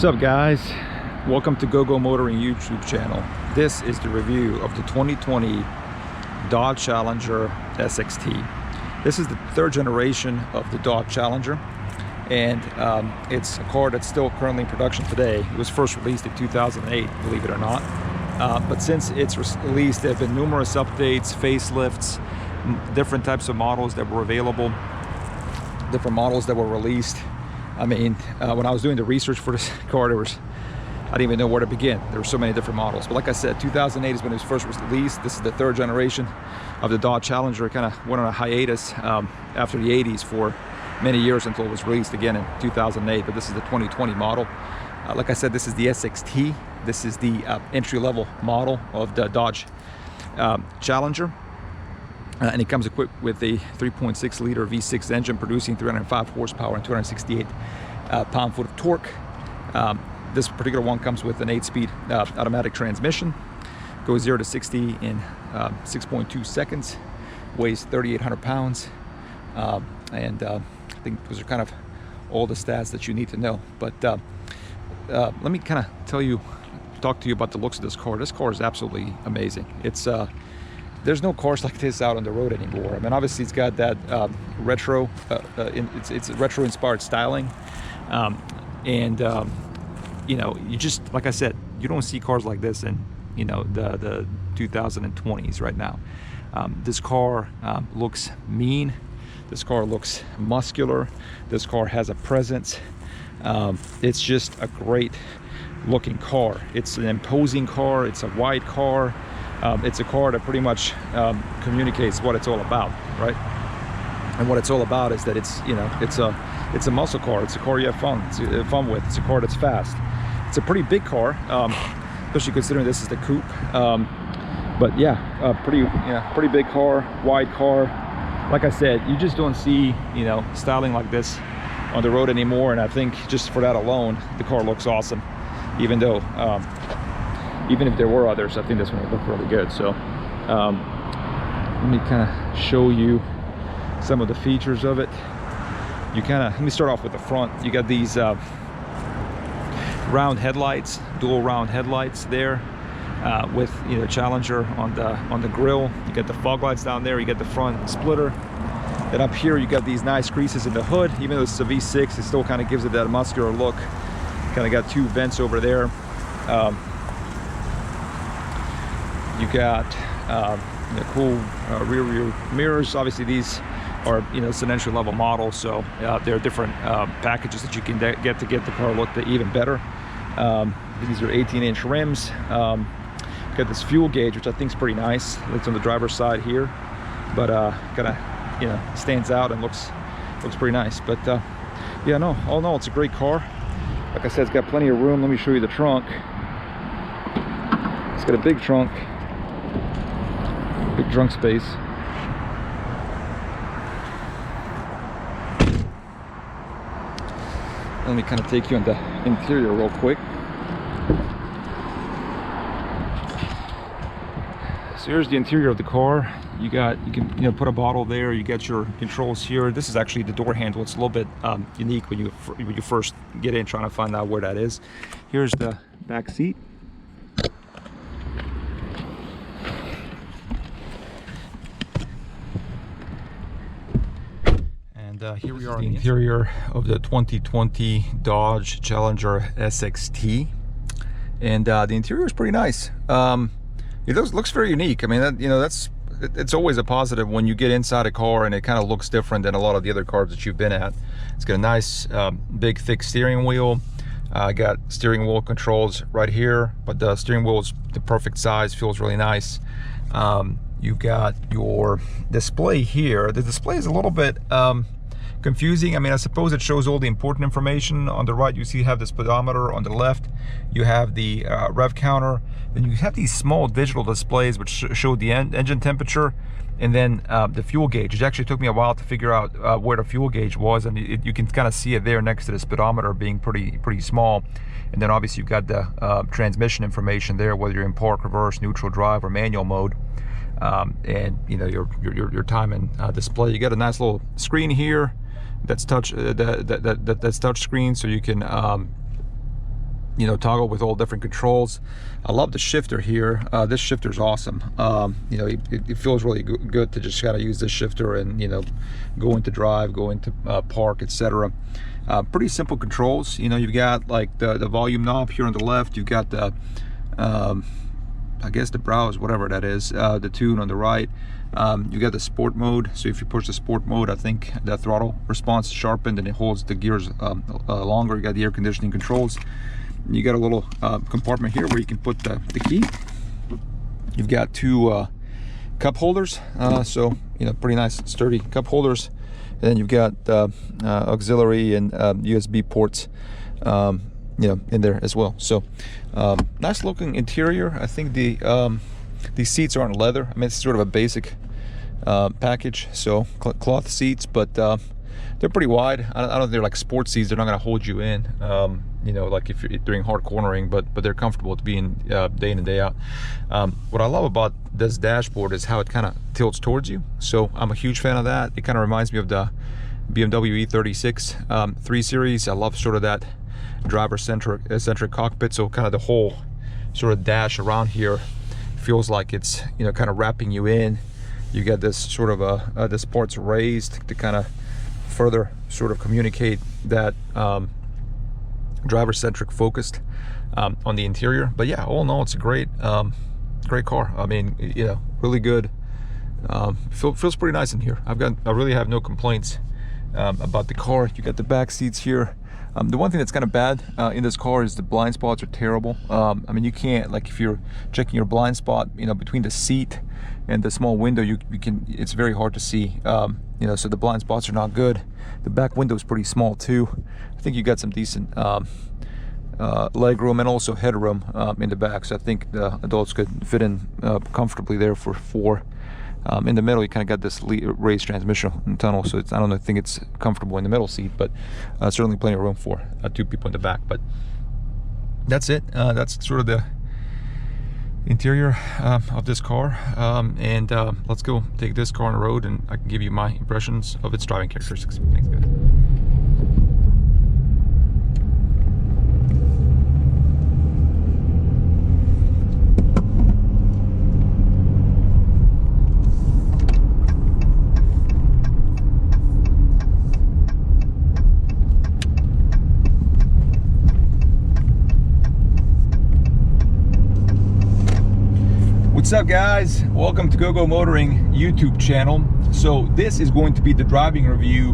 What's up, guys? Welcome to GoGo Motoring YouTube channel. This is the review of the 2020 Dodge Challenger SXT. This is the third generation of the Dodge Challenger, and it's a car that's still currently in production today. It was first released in 2008, believe it or not. But since it's released, there have been numerous updates, facelifts, different types of models that were available, different models that were released. I mean, when I was doing the research for this car, I didn't even know where to begin. There were so many different models. But like I said, 2008 is when it was first released. This is the third generation of the Dodge Challenger. It kind of went on a hiatus after the 80s for many years until it was released again in 2008. But this is the 2020 model. Like I said, this is the SXT. This is the entry-level model of the Dodge Challenger. And it comes equipped with a 3.6 liter V6 engine producing 305 horsepower and 268 pound-foot of torque. This particular one comes with an 8-speed automatic transmission. Goes 0 to 60 in 6.2 seconds. Weighs 3,800 pounds. I think those are kind of all the stats that you need to know. But let me kind of talk to you about the looks of this car. This car is absolutely amazing. It's there's no cars like this out on the road anymore. I mean, obviously it's got that retro, it's retro-inspired styling, you know, you just, like I said, you don't see cars like this in, you know, the 2020s right now. This car looks mean. This car looks muscular. This car has a presence. It's just a great looking car. It's an imposing car. It's a wide car. It's a car that pretty much communicates what it's all about, right? And what it's all about is that it's, you know, it's a muscle car. It's a car you have fun with. It's a car that's fast. It's a pretty big car, especially considering this is the coupe. But yeah, pretty big car, wide car. Like I said, you just don't see, you know, styling like this on the road anymore. And I think just for that alone, the car looks awesome. Even if there were others, I think this one would look really good. So let me kind of show you some of the features of it. Let me start off with the front. You got these round headlights, dual round headlights there, with, you know, Challenger on the grille. You got the fog lights down there. You got the front splitter. Then up here you got these nice creases in the hood. Even though it's a V6, it still kind of gives it that muscular look. Kind of got two vents over there. You got the cool rear view mirrors. Obviously these are, you know, it's an entry level model, so there are different packages that you can get to get the car look even better. These are 18-inch rims. Got this fuel gauge, which I think is pretty nice. It's on the driver's side here, but kind of, you know, stands out and looks pretty nice. But yeah, no, all in all, it's a great car. Like I said, it's got plenty of room. Let me show you the trunk. It's got a big trunk. Big trunk space. Let me kind of take you on the interior real quick. So here's the interior of the car. You can, you know, put a bottle there. You got your controls here. This is actually the door handle. It's a little bit unique when you first get in, trying to find out where that is. Here's the back seat. Here we are in the interior of the 2020 Dodge Challenger SXT, and the interior is pretty nice. It looks very unique. I mean, you know, it's always a positive when you get inside a car and it kind of looks different than a lot of the other cars that you've been at. It's got a nice big thick steering wheel. Got steering wheel controls right here, but the steering wheel is the perfect size, feels really nice. You've got your display here. The display is a little bit confusing. I mean, I suppose it shows all the important information. On the right, you see you have the speedometer. On the left, you have the rev counter. Then you have these small digital displays which show the engine temperature, and then the fuel gauge. It actually took me a while to figure out where the fuel gauge was, and you can kind of see it there next to the speedometer being pretty small. And then obviously you've got the transmission information there, whether you're in park, reverse, neutral, drive, or manual mode. And you know, your time and display. You got a nice little screen here that's touch that's touch screen, so you can you know, toggle with all different controls. I love the shifter here. This shifter is awesome. You know, it feels really good to just kind of use this shifter and, you know, go into drive, go into park, etc. Pretty simple controls. You know, you've got like the volume knob here on the left. You've got the I guess the browse, whatever that is, the tune on the right. You got the sport mode, so if you push the sport mode, I think the throttle response is sharpened and it holds the gears longer. You got the air conditioning controls. You got a little compartment here where you can put the key. You've got two cup holders, so you know, pretty nice sturdy cup holders. And then you've got auxiliary and USB ports, you know, in there as well. So nice looking interior. I think these seats aren't leather. I mean, it's sort of a basic package, so cloth seats, but they're pretty wide. I don't think they're like sports seats. They're not going to hold you in, you know, like if you're doing hard cornering, but they're comfortable to be in day in and day out. What I love about this dashboard is how it kind of tilts towards you. So I'm a huge fan of that. It kind of reminds me of the BMW E36 3 Series. I love sort of that driver-centric cockpit. So kind of the whole sort of dash around here feels like it's, you know, kind of wrapping you in. You get this sort of this part's raised to kind of further sort of communicate that driver-centric focused on the interior. But yeah, all in all, it's a great car. I mean, you know, really good. Feels pretty nice in here. I really have no complaints about the car. You got the back seats here. The one thing that's kind of bad in this car is the blind spots are terrible. I mean, you can't, like if you're checking your blind spot, you know, between the seat and the small window, you can, it's very hard to see, you know, so the blind spots are not good. The back window is pretty small too. I think you got some decent legroom and also headroom in the back, so I think the adults could fit in comfortably there for four. In the middle, you kind of got this raised transmission tunnel, so I don't think it's comfortable in the middle seat, but certainly plenty of room for two people in the back. But that's it. That's sort of the interior of this car, and let's go take this car on the road, and I can give you my impressions of its driving characteristics. Thanks, guys. What's up, guys? Welcome to GoGo Motoring YouTube channel. So this is going to be the driving review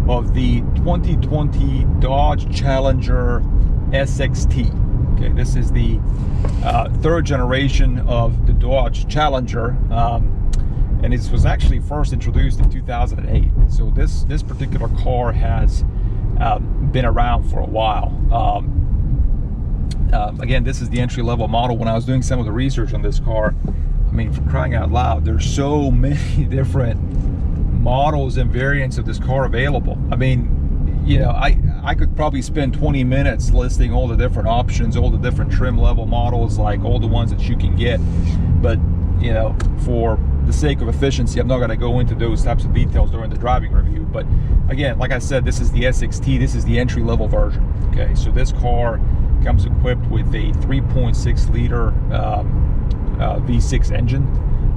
of the 2020 Dodge Challenger SXT. Okay, this is the third generation of the Dodge Challenger, and it was actually first introduced in 2008. So this particular car has been around for a while. Again, this is the entry-level model. When I was doing some of the research on this car, I mean, for crying out loud, there's so many different models and variants of this car available. I mean, you know, I could probably spend 20 minutes listing all the different options, all the different trim level models, like all the ones that you can get. But, you know, for the sake of efficiency, I'm not going to go into those types of details during the driving review. But again, like I said, this is the SXT. This is the entry-level version. Okay, so this car comes equipped with a 3.6 liter V6 engine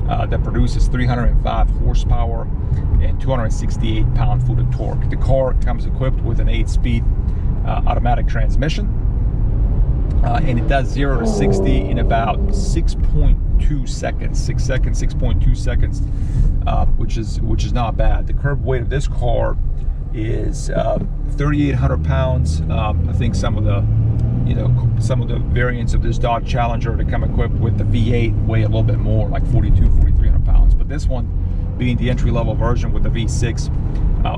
that produces 305 horsepower and 268 pound-foot of torque. The car comes equipped with an 8-speed automatic transmission, and it does 0 to 60 in about 6.2 seconds. 6.2 seconds, which is not bad. The curb weight of this car is 3,800 pounds. I think some of the variants of this Dodge Challenger that come equipped with the V8 weigh a little bit more, like 4,300 pounds. But this one, being the entry-level version with the V6,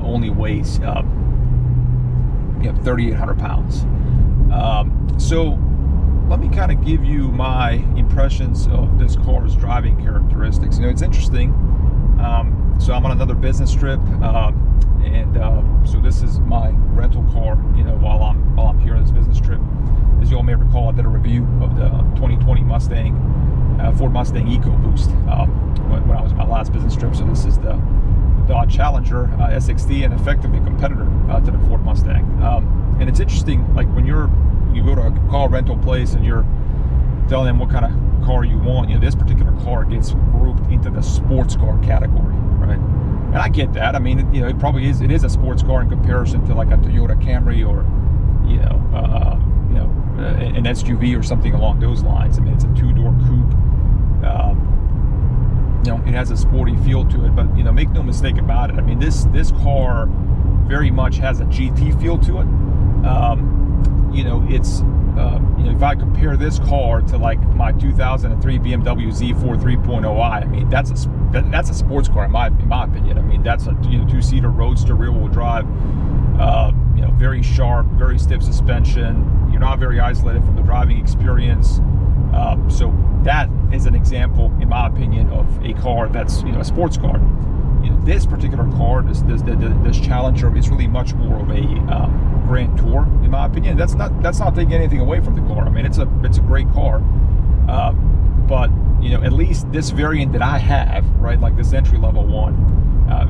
only weighs 3,800 pounds. So let me kind of give you my impressions of this car's driving characteristics. You know, it's interesting. So I'm on another business trip, so this is my rental car, you know, while I'm here on this business trip. As you all may recall, I did a review of the 2020 Ford Mustang EcoBoost when I was on my last business trip. So this is the Dodge Challenger SXT, and effectively a competitor to the Ford Mustang. And it's interesting, like when you're you go to a car rental place and you're telling them what kind of car you want, this particular car gets grouped into the sports car category, right? And I get that. I mean, it probably is. It is a sports car in comparison to like a Toyota Camry or, an SUV or something along those lines. I mean, it's a 2-door coupe. It has a sporty feel to it, but make no mistake about it. I mean, this car very much has a GT feel to it. It's if I compare this car to like my 2003 BMW Z4 3.0i, I mean that's a sports car in my opinion. I mean that's a 2-seater roadster, rear-wheel drive. Very sharp, very stiff suspension. You're not very isolated from the driving experience. So that is an example, in my opinion, of a car that's a sports car. This particular car, this Challenger, is really much more of a Grand Tour, in my opinion. That's not taking anything away from the car. I mean, it's a great car, but at least this variant that I have, right, like this entry-level one,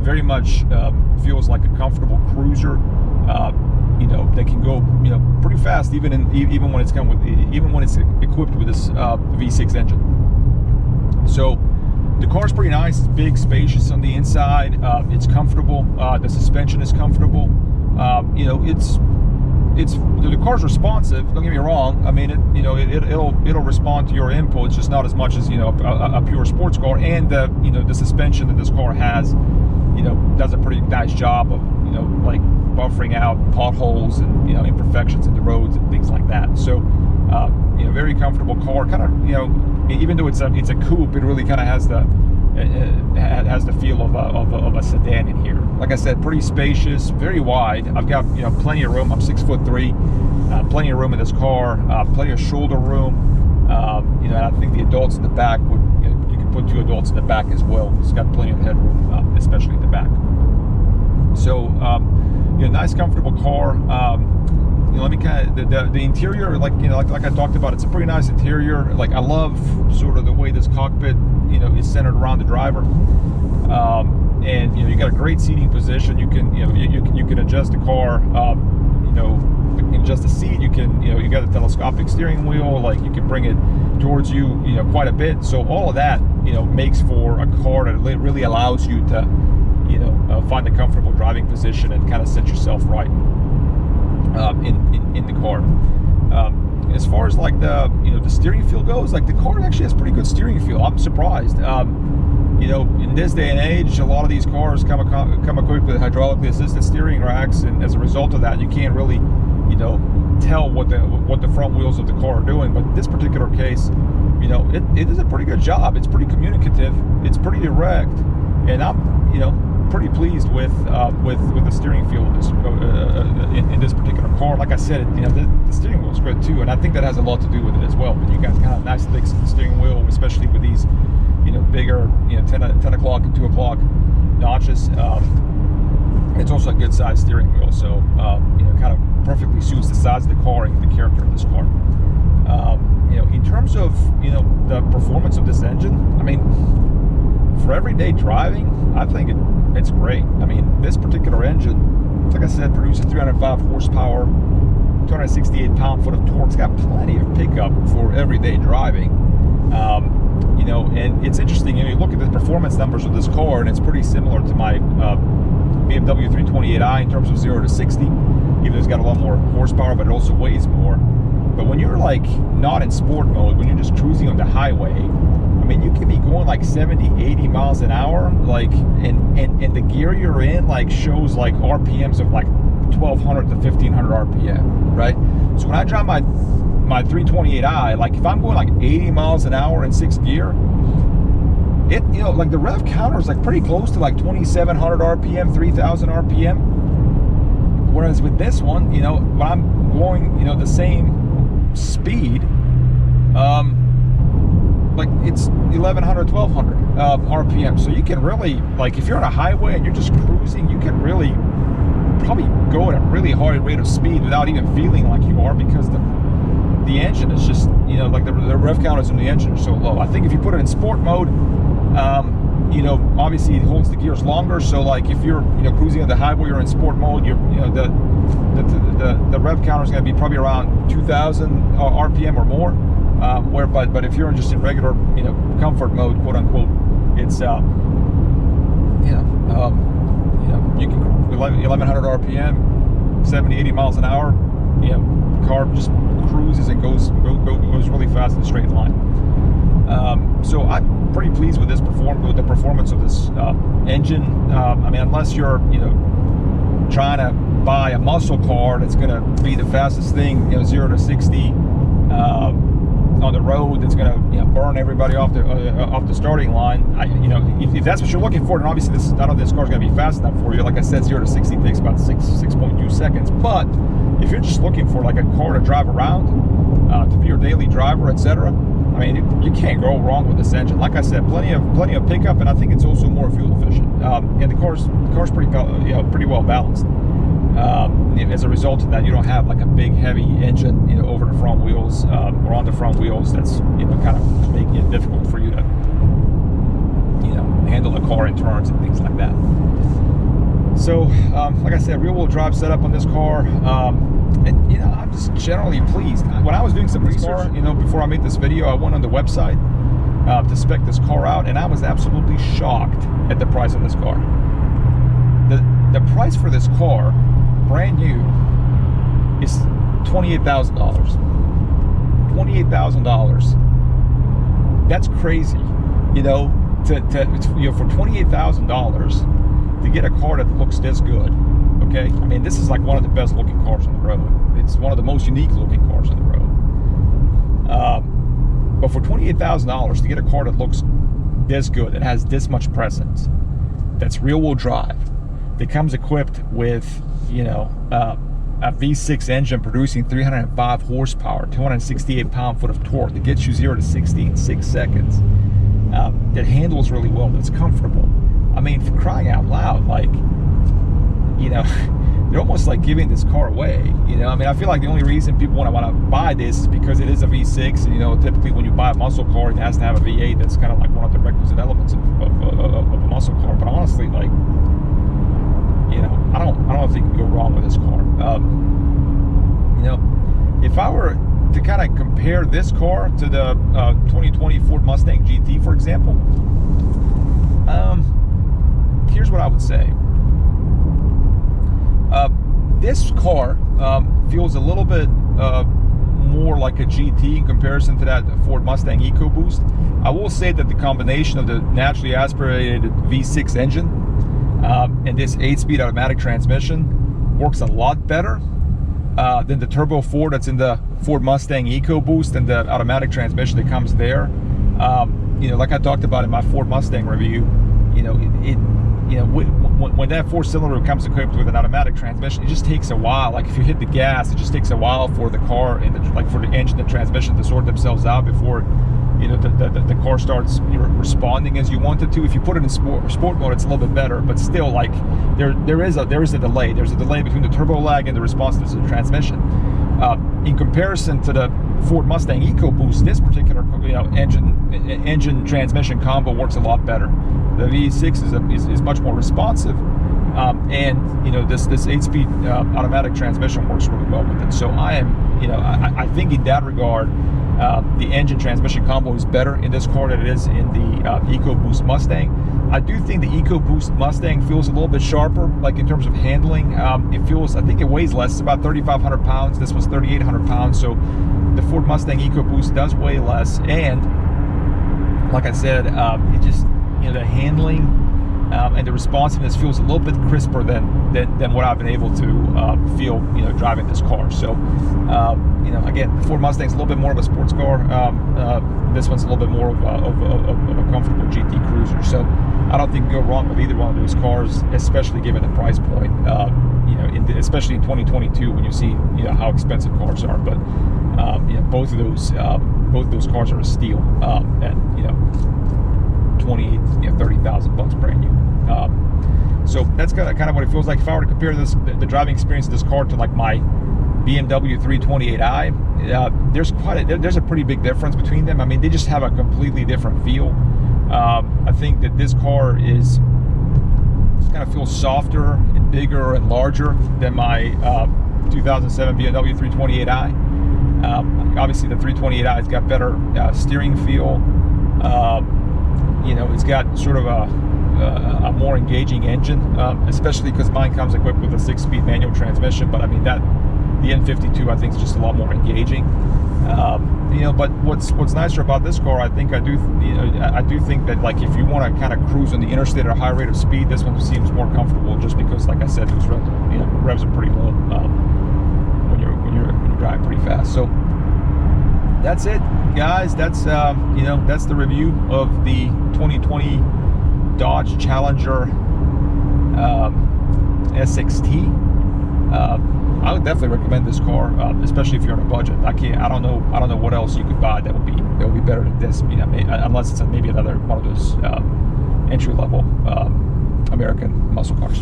very much feels like a comfortable cruiser. That can go pretty fast, even when it's equipped with this V6 engine. So the car's pretty nice. It's big, spacious on the inside. It's comfortable. The suspension is comfortable. The car's responsive. Don't get me wrong. I mean, it'll respond to your inputs, just not as much as a pure sports car. And the suspension that this car has, does a pretty nice job of like buffering out potholes and imperfections in the roads and things like that. So very comfortable car. Kind of even though it's a coupe, it really kind of has the feel of a sedan in here. Like I said, pretty spacious, very wide. I've got plenty of room. I'm 6'3", plenty of room in this car, plenty of shoulder room. And I think the adults in the back would you can put 2 adults in the back as well. It's got plenty of headroom, especially in the back. So nice, comfortable car. Let me kind of the interior, like I talked about, it's a pretty nice interior. Like I love sort of the way this cockpit is centered around the driver, and you got a great seating position. You can you can adjust the car, you can adjust the seat. You can you got a telescopic steering wheel. Like you can bring it towards you quite a bit. So all of that makes for a car that really allows you to find a comfortable driving position and kind of set yourself right in the car. As far as like the the steering feel goes, like the car actually has pretty good steering feel. I'm surprised. In this day and age, a lot of these cars come equipped with hydraulically assisted steering racks, and as a result of that, you can't really tell what the front wheels of the car are doing. But in this particular case, it does a pretty good job. It's pretty communicative. It's pretty direct, and I'm pretty pleased with the steering feel of this in this particular car. Like I said, the steering wheel is good too, and I think that has a lot to do with it as well. But you got kind of nice thick steering wheel, especially with these bigger 10 o'clock and 2 o'clock notches. It's also a good size steering wheel, so kind of perfectly suits the size of the car and the character of this car. In terms of the performance of this engine, I mean, for everyday driving, I think it's great. I mean, this particular engine, like I said, produces 305 horsepower, 268 pound-foot of torque. It's got plenty of pickup for everyday driving. And it's interesting, you look at the performance numbers of this car, and it's pretty similar to my BMW 328i in terms of 0 to 60. Even though it's got a lot more horsepower, but it also weighs more. But when you're like not in sport mode, when you're just cruising on the highway, I mean, you can be going like 70, 80 miles an hour, like, and the gear you're in like shows like RPMs of like 1200 to 1500 RPM, right? So when I drive my 328i, like if I'm going like 80 miles an hour in 6th gear, it like the rev counter is like pretty close to like 2700 RPM, 3000 RPM. Whereas with this one, when I'm going the same speed, like it's 1100, 1200 RPM. So you can really, like if you're on a highway and you're just cruising, you can really probably go at a really high rate of speed without even feeling like you are, because the engine is just like the rev counters in the engine are so low. I think if you put it in sport mode, you know, obviously it holds the gears longer. So like if you're, you know, cruising on the highway or in sport mode, you're, you know, the rev counter is going to be probably around 2,000 RPM or more. But if you're just in regular, you know, comfort mode, quote unquote, it's you know, you can 1,100 RPM, 70, 80 miles an hour. You know, car just cruises and goes really fast in a straight line. So I'm pretty pleased with the performance of this engine. I mean, unless you're, you know, trying to buy a muscle car that's going to be the fastest thing, you know, 0 to 60 on the road, that's going to, you know, burn everybody off the starting line. You know, if that's what you're looking for, then obviously none of this car is going to be fast enough for you. Like I said, 0 to 60 takes about 6.2 seconds. But if you're just looking for like a car to drive around, to be your daily driver, etc., I mean, you can't go wrong with this engine. Like I said, plenty of pickup, and I think it's also more fuel efficient. And the car's pretty, you know, pretty well balanced. As a result of that, you don't have like a big heavy engine, you know, over the front wheels or on the front wheels. That's, you know, kind of making it difficult for you to, you know, handle the car in turns and things like that. So, like I said, rear-wheel drive setup on this car. And, you know, I'm just generally pleased. When I was doing some research, you know, before I made this video, I went on the website to spec this car out, and I was absolutely shocked at the price of this car. The price for this car, brand new, is $28,000. $28,000. That's crazy, you know. You know, for $28,000 to get a car that looks this good. Okay, I mean, this is like one of the best looking cars on the road. It's one of the most unique looking cars on the road. But for $28,000 to get a car that looks this good, that has this much presence, that's rear-wheel drive, that comes equipped with, you know, a V6 engine producing 305 horsepower, 268 pound-foot of torque, that gets you 0 to 60 in 6 seconds, that handles really well, that's comfortable. I mean, for crying out loud, like, you know, they're almost like giving this car away. You know, I mean, I feel like the only reason people want to buy this is because it is a V6. And, you know, typically when you buy a muscle car, it has to have a V8. That's kind of like one of the requisite elements of a muscle car. But honestly, like, you know, I don't think you can go wrong with this car. You know, if I were to kind of compare this car to the 2020 Ford Mustang GT, for example, here's what I would say. This car feels a little bit more like a GT in comparison to that Ford Mustang EcoBoost. I will say that the combination of the naturally aspirated V6 engine and this 8-speed automatic transmission works a lot better than the Turbo 4 that's in the Ford Mustang EcoBoost and the automatic transmission that comes there. You know, like I talked about in my Ford Mustang review, you know, you know, when that 4-cylinder comes equipped with an automatic transmission, it just takes a while. Like if you hit the gas, it just takes a while for the car and for the engine and transmission to sort themselves out before, you know, the car starts, you know, responding as you want it to. If you put it in sport mode, it's a little bit better, but still, like there is a delay. There's a delay between the turbo lag and the response to the transmission. In comparison to the Ford Mustang EcoBoost, this particular, you know, engine transmission combo works a lot better. The V6 is much more responsive, and you know, this 8-speed automatic transmission works really well with it. So I am, you know, I think in that regard, the engine transmission combo is better in this car than it is in the EcoBoost Mustang. I do think the EcoBoost Mustang feels a little bit sharper, like in terms of handling. It feels, I think it weighs less, it's about 3,500 pounds. This was 3,800 pounds. So the Ford Mustang EcoBoost does weigh less. And like I said, it just, you know, the handling and the responsiveness feels a little bit crisper than what I've been able to feel, you know, driving this car. So, you know, again, the Ford Mustang's a little bit more of a sports car. This one's a little bit more of a comfortable GT cruiser. So I don't think you can go wrong with either one of those cars, especially given the price point. You know, especially in 2022 when you see, you know, how expensive cars are. But you know, both of those cars are a steal at, you know, 30,000 bucks brand new. So that's kind of what it feels like. If I were to compare the driving experience of this car to like my BMW 328i, there's a pretty big difference between them. I mean, they just have a completely different feel. I think that this car is kind of feels softer and bigger and larger than my 2007 BMW 328i. Obviously, the 328i's got better steering feel. You know, it's got sort of a more engaging engine, especially because mine comes equipped with a 6-speed manual transmission. But I mean, the N52 I think is just a lot more engaging. You know, but what's nicer about this car, I do think that, like, if you want to kind of cruise on the interstate at a high rate of speed, this one seems more comfortable, just because, like I said, those revs are pretty low when you're driving pretty fast. So that's it, guys. That's that's the review of the 2020 Dodge Challenger SXT. I would definitely recommend this car, especially if you're on a budget. I don't know what else you could buy that would be better than this. You know, unless it's maybe another one of those entry-level American muscle cars.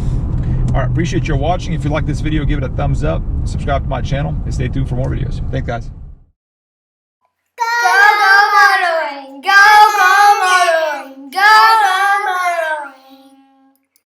All right, appreciate you watching. If you like this video, give it a thumbs up, subscribe to my channel, and stay tuned for more videos. Thanks, guys.